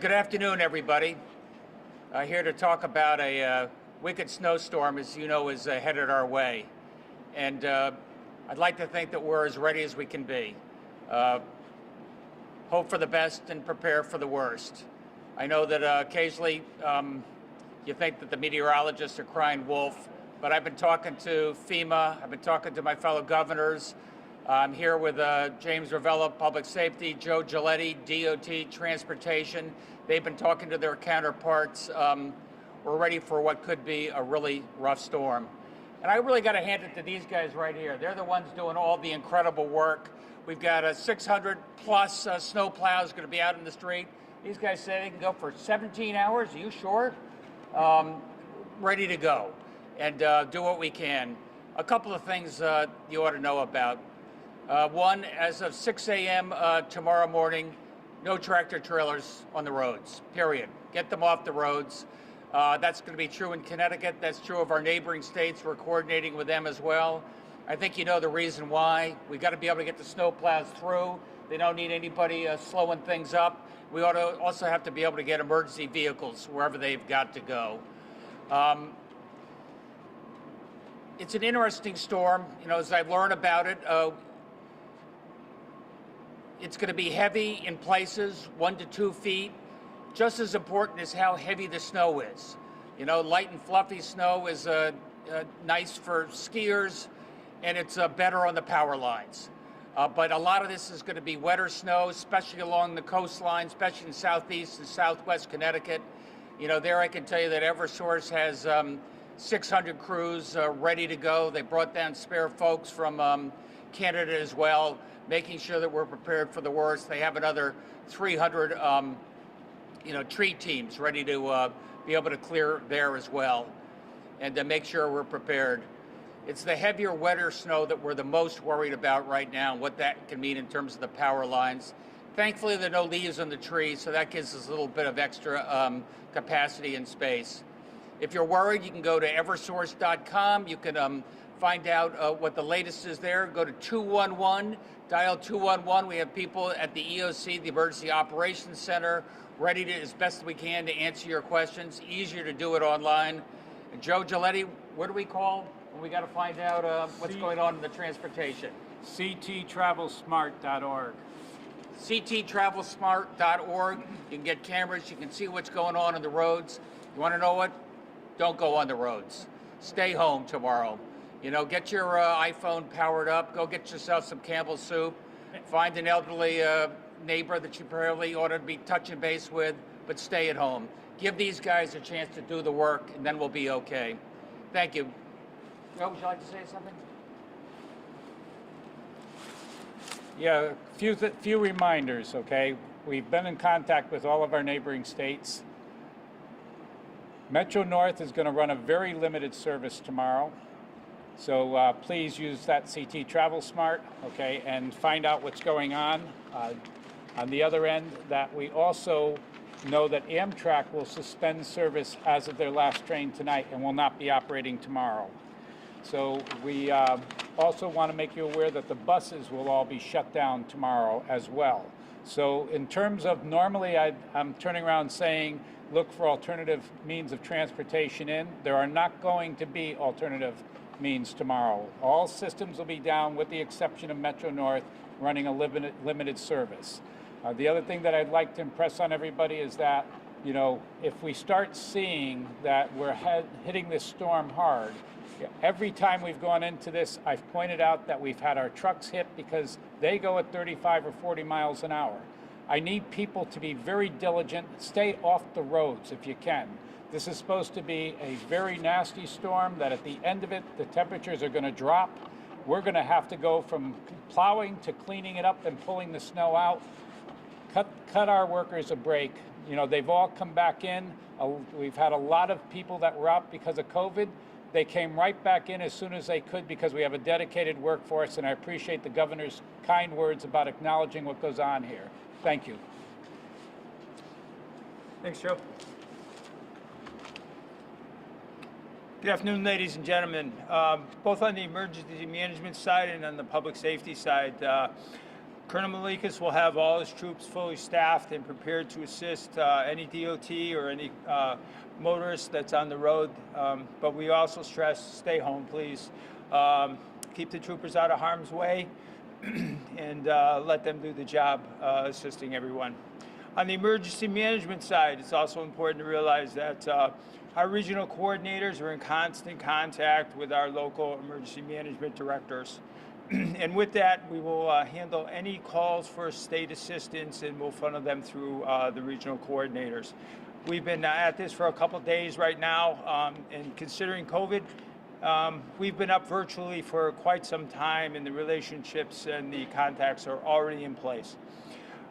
Good afternoon, everybody. Here to talk about a wicked snowstorm, as you know, is headed our way. And I'd like to think that we're as ready as we can be. Hope for the best and prepare for the worst. I know that occasionally you think that the meteorologists are crying wolf, but I've been talking to FEMA, I've been talking to my fellow governors. I'm here with James Ravella, Public Safety, Joe Giletti, DOT, Transportation. They've been talking to their counterparts. We're ready for what could be a really rough storm. And I really got to hand it to these guys right here. They're the ones doing all the incredible work. We've got 600 plus snow plows going to be out in the street. These guys say they can go for 17 hours. Are you sure? Ready to go and do what we can. A couple of things you ought to know about. One, as of 6 a.m. Tomorrow morning, no tractor trailers on the roads, period. Get them off the roads. That's going to be true in Connecticut. That's true of our neighboring states. We're coordinating with them as well. I think you know the reason why. We've got to be able to get the snow plows through. They don't need anybody slowing things up. We ought to also have to be able to get emergency vehicles wherever they've got to go. It's an interesting storm. You know, as I learn about it, it's going to be heavy in places, 1 to 2 feet. Just as important is how heavy the snow is. You know, light and fluffy snow is nice for skiers, and it's better on the power lines. But a lot of this is going to be wetter snow, especially along the coastline, especially in southeast and southwest Connecticut. You know, there I can tell you that Eversource has 600 crews ready to go. They brought down spare folks from Canada as well, making sure that we're prepared for the worst. They have another 300 tree teams ready to be able to clear there as well and to make sure we're prepared. It's the heavier, wetter snow that we're the most worried about right now and what that can mean in terms of the power lines. Thankfully, there are no leaves on the trees, so that gives us a little bit of extra capacity and space. If you're worried, you can go to eversource.com. You can find out what the latest is there. Go to 211, dial 211. We have people at the EOC, the Emergency Operations Center, ready to, as best we can, to answer your questions. Easier to do it online. And Joe Giletti, what do we call when we got to find out what's going on in the transportation? cttravelsmart.org. cttravelsmart.org. You can get cameras. You can see what's going on the roads. You want to know what? Don't go on the roads. Stay home tomorrow. You know, get your iPhone powered up. Go get yourself some Campbell's soup. Find an elderly neighbor that you probably ought to be touching base with, but stay at home. Give these guys a chance to do the work, and then we'll be okay. Thank you. Joe, would you like to say something? Yeah, few reminders, okay? We've been in contact with all of our neighboring states. Metro North is going to run a very limited service tomorrow. So please use that CT Travel Smart, okay, and find out what's going on. On the other end, that we also know that Amtrak will suspend service as of their last train tonight and will not be operating tomorrow. So we also want to make you aware that the buses will all be shut down tomorrow as well. So in terms of normally I'm turning around saying look for alternative means of transportation in. There are not going to be alternative means tomorrow. All systems will be down with the exception of Metro North running a limited service. The other thing that I'd like to impress on everybody is that, you know, if we start seeing that we're hitting this storm hard, every time we've gone into this, I've pointed out that we've had our trucks hit because they go at 35 or 40 miles an hour. I need people to be very diligent, stay off the roads if you can. This is supposed to be a very nasty storm that at the end of it, the temperatures are going to drop. We're going to have to go from plowing to cleaning it up and pulling the snow out. Cut our workers a break. You know, they've all come back in. We've had a lot of people that were out because of COVID. They came right back in as soon as they could because we have a dedicated workforce, and I appreciate the governor's kind words about acknowledging what goes on here. Thank you. Thanks, Joe. Good afternoon, ladies and gentlemen. Both on the emergency management side and on the public safety side, Colonel Malikas will have all his troops fully staffed and prepared to assist any DOT or any motorist that's on the road. But we also stress, stay home, please. Keep the troopers out of harm's way and let them do the job assisting everyone. On the emergency management side, it's also important to realize that our regional coordinators are in constant contact with our local emergency management directors. And with that, we will handle any calls for state assistance, and we'll funnel them through the regional coordinators. We've been at this for a couple days right now, and considering COVID, we've been up virtually for quite some time, and the relationships and the contacts are already in place.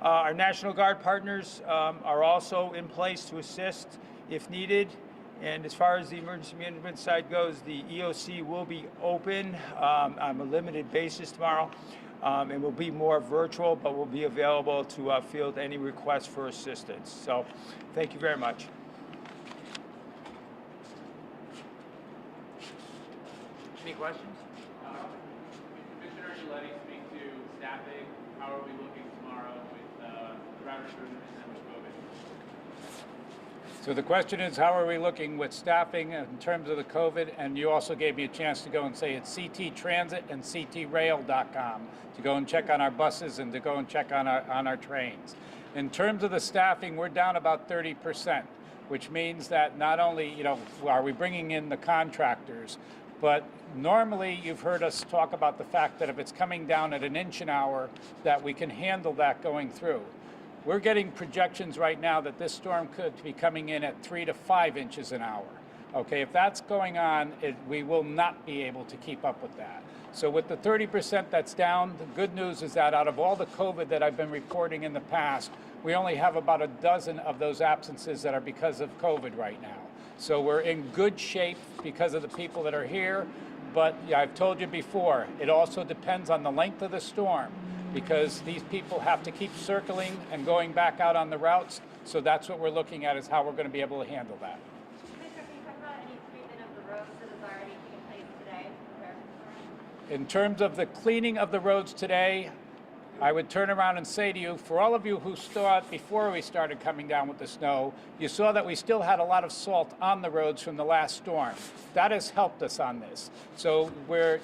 Our National Guard partners are also in place to assist if needed. And as far as the emergency management side goes, the EOC will be open on a limited basis tomorrow, and will be more virtual, but will be available to field any requests for assistance. So thank you very much. Any questions? Commissioner Giletti, speak to staffing. How are we looking tomorrow with the route recruitment and with COVID? So the question is, how are we looking with staffing in terms of the COVID? And you also gave me a chance to go and say it's CT Transit and ctrail.com to go and check on our buses and to go and check on our trains. In terms of the staffing, we're down about 30%, which means that not only, are we bringing in the contractors, but normally you've heard us talk about the fact that if it's coming down at an inch an hour, that we can handle that going through. We're getting projections right now that this storm could be coming in at 3 to 5 inches an hour. Okay, if that's going on, we will not be able to keep up with that. So with the 30% that's down, the good news is that out of all the COVID that I've been reporting in the past, we only have about a dozen of those absences that are because of COVID right now. So we're in good shape because of the people that are here. But I've told you before, it also depends on the length of the storm, because these people have to keep circling and going back out on the routes. So that's what we're looking at, is how we're going to be able to handle that. Commissioner, can you talk about any treatment of the roads that is already taking place today? In terms of the cleaning of the roads today, I would turn around and say to you, for all of you who saw it before we started coming down with the snow, you saw that we still had a lot of salt on the roads from the last storm. That has helped us on this. So we're,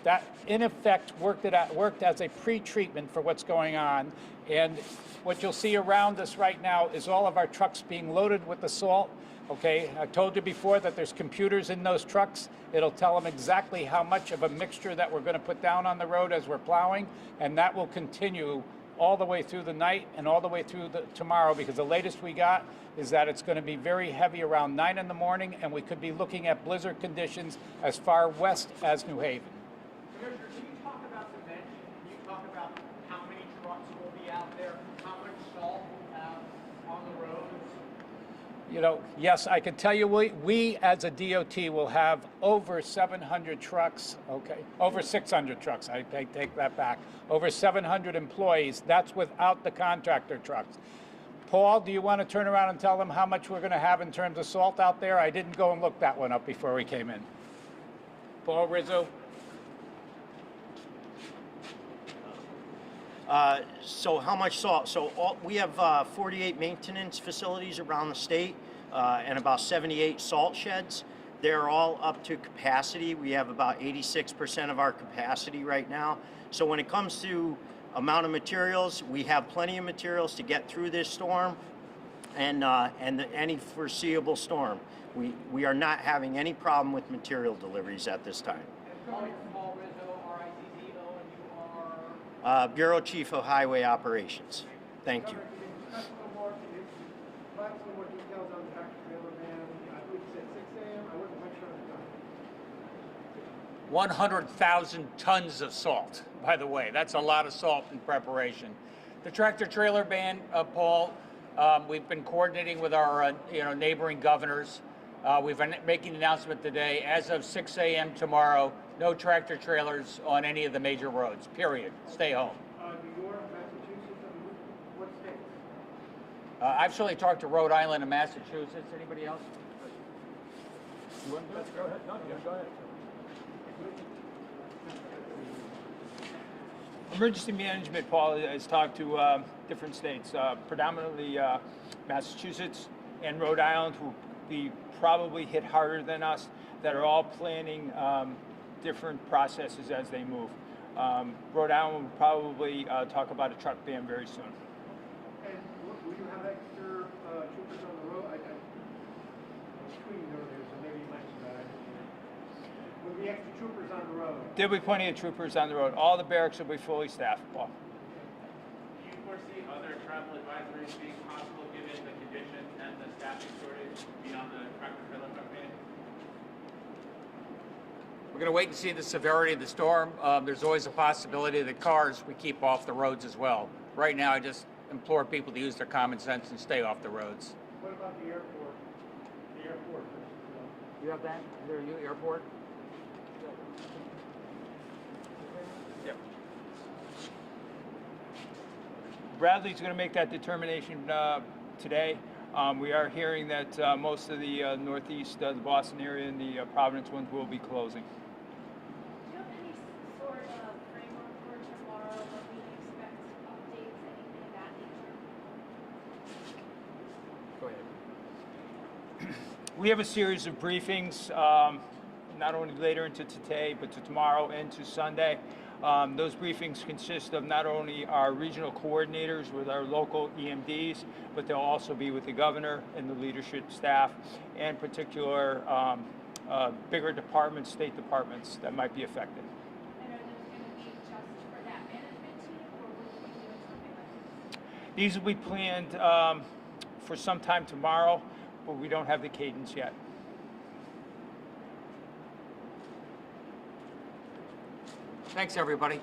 that in effect worked as a pre-treatment for what's going on. And what you'll see around us right now is all of our trucks being loaded with the salt. Okay, I told you before that there's computers in those trucks. It'll tell them exactly how much of a mixture that we're going to put down on the road as we're plowing, and that will continue all the way through the night and all the way through tomorrow, because the latest we got is that it's going to be very heavy around 9 in the morning, and we could be looking at blizzard conditions as far west as New Haven. Commissioner, can you talk about dimension? Can you talk about how many trucks will be out there? How much salt we'll have on the roads? Yes, I can tell you we as a DOT will have over 700 trucks, okay, over 600 trucks, I take that back, over 700 employees. That's without the contractor trucks. Paul, do you want to turn around and tell them how much we're going to have in terms of salt out there? I didn't go and look that one up before we came in. Paul Rizzo? So how much salt? So we have 48 maintenance facilities around the state and about 78 salt sheds. They're all up to capacity. We have about 86% of our capacity right now. So when it comes to amount of materials, we have plenty of materials to get through this storm and any foreseeable storm. We are not having any problem with material deliveries at this time. Paul Rizzo, RIZZO, and you are? Bureau Chief of Highway Operations. Thank you. Can you discuss a little more, can you provide some more details on the tractor trailer ban? I believe you said 6 a.m. I wasn't quite sure on the time. 100,000 tons of salt, by the way. That's a lot of salt in preparation. The tractor trailer ban, Paul, we've been coordinating with our neighboring governors. We've been making an announcement today. As of 6 a.m. tomorrow, no tractor trailers on any of the major roads, period. Stay home. New York, Massachusetts, what states? I've certainly talked to Rhode Island and Massachusetts. Anybody else? Go ahead. No, go ahead. Emergency management, Paul, has talked to different states, predominantly Massachusetts and Rhode Island, who will be probably hit harder than us, that are all planning different processes as they move. Rhode Island will probably talk about a truck ban very soon. And will you have extra troopers on the road? I was tweeting earlier, so maybe you mentioned that. I didn't hear. Will be extra troopers on the road? There'll be plenty of troopers on the road. All the barracks will be fully staffed, Paul. Do you foresee other travel advisories being possible given the conditions and the staffing shortage beyond the tractor trailer truck ban? We're going to wait and see the severity of the storm. There's always a possibility that cars we keep off the roads as well. Right now, I just implore people to use their common sense and stay off the roads. What about the airport? The airport. You have that? There, you airport? Yep. Bradley's going to make that determination today. We are hearing that most of the northeast, the Boston area, and the Providence ones will be closing. Do you have any sort of framework for tomorrow, what we can expect, updates, anything of that nature? Go ahead. We have a series of briefings, not only later into today, but to tomorrow and to Sunday. Those briefings consist of not only our regional coordinators with our local EMDs, but they'll also be with the governor and the leadership staff, and particular bigger departments, state departments that might be affected. And are those going to be just for that management team, or will we be doing something like this? These will be planned for some time tomorrow, but we don't have the cadence yet. Thanks, everybody.